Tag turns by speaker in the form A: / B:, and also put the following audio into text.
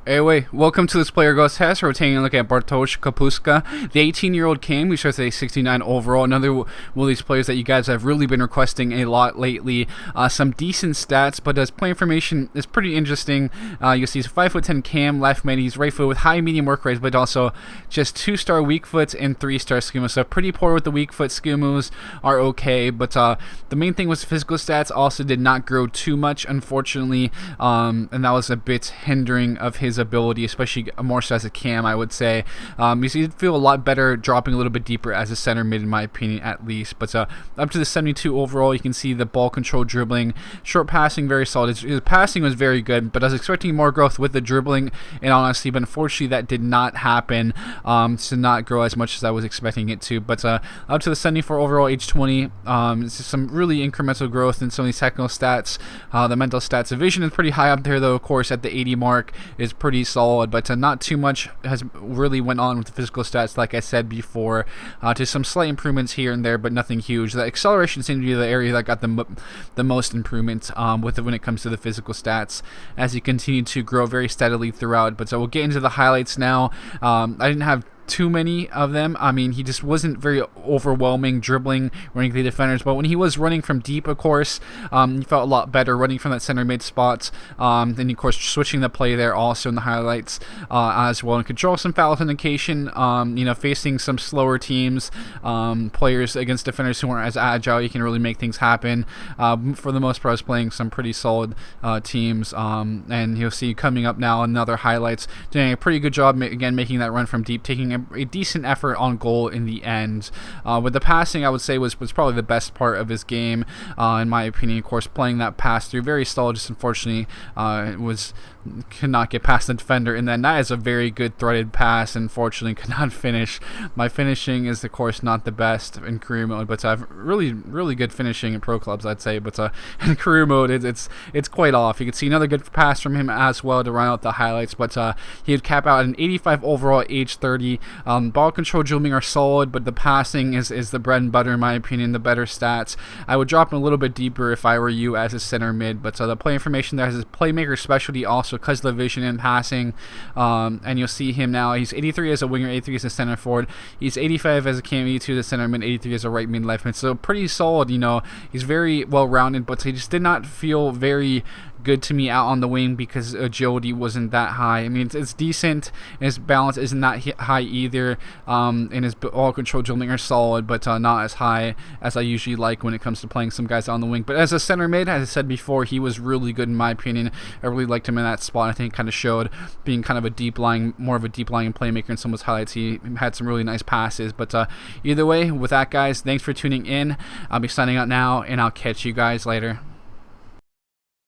A: Anyway, welcome to this player goes test. We're taking a look at Bartosz Kapustka, the 18-year-old cam who shows a 69 overall. Another one of these players that you guys have really been requesting a lot lately. Some decent stats, but his play information is pretty interesting. You'll see he's 5'10" cam, left mid. He's right foot with high medium work rates, but also just 2-star weak foot and 3-star skill moves. So pretty poor with the weak foot. Skill moves are okay, but the main thing was physical stats also did not grow too much, unfortunately, and that was a bit hindering of his ability, especially more so as a cam, I would say. You see, he'd feel a lot better dropping a little bit deeper as a center mid, in my opinion, at least. But up to the 72 overall, you can see the ball control, dribbling, short passing, very solid. His passing was very good, but I was expecting more growth with the dribbling, and honestly, but unfortunately, that did not happen. To not grow as much as I was expecting it to. But up to the 74 overall, age 20, it's just some really incremental growth in some of these technical stats. The mental stats, the vision is pretty high up there, though. Of course, at the 80 mark is pretty solid, but not too much has really went on with the physical stats, like I said before. To some slight improvements here and there, but nothing huge. The acceleration seemed to be the area that got the most improvement when it comes to the physical stats, as he continued to grow very steadily throughout. But so we'll get into the highlights now. I didn't have too many of them. I mean, he just wasn't very overwhelming dribbling, running the defenders, but when he was running from deep, of course, he felt a lot better running from that center mid spot. Then, of course, switching the play there also in the highlights as well, and control some foul authentication, facing some slower teams, players against defenders who aren't as agile. You can really make things happen. For the most part, I was playing some pretty solid teams, and you'll see coming up now another highlights, doing a pretty good job, again, making that run from deep, taking a decent effort on goal in the end. With the passing, I would say was probably the best part of his game, in my opinion. Of course, playing that pass through, very solid, just unfortunately could not get past the defender, and then that is a very good threaded pass. Unfortunately, could not finish. My finishing is, of course, not the best in career mode, but I've really good finishing in pro clubs, I'd say. But in career mode, it's quite off. You can see another good pass from him as well to run out the highlights, but he would cap out an 85 overall at age 30. Ball control, dribbling are solid, but the passing is the bread and butter, in my opinion, the better stats. I would drop him a little bit deeper if I were you as a center mid, but the play information there has his playmaker specialty also because of the vision and passing, and you'll see him now. He's 83 as a winger, 83 as a center forward. He's 85 as a cam, 82 as a center mid, 83 as a right mid, left mid. So pretty solid, He's very well rounded, but he just did not feel very good to me out on the wing because agility wasn't that high. I mean, it's decent, and his balance isn't that high either, and his ball control, dribbling are solid, but not as high as I usually like when it comes to playing some guys on the wing. But as a center mid, as I said before, he was really good in my opinion. I really liked him in that spot. I think it kind of showed being kind of more of a deep lying playmaker in some of his highlights. He had some really nice passes, but either way, with that, guys, thanks for tuning in. I'll be signing out now, and I'll catch you guys later.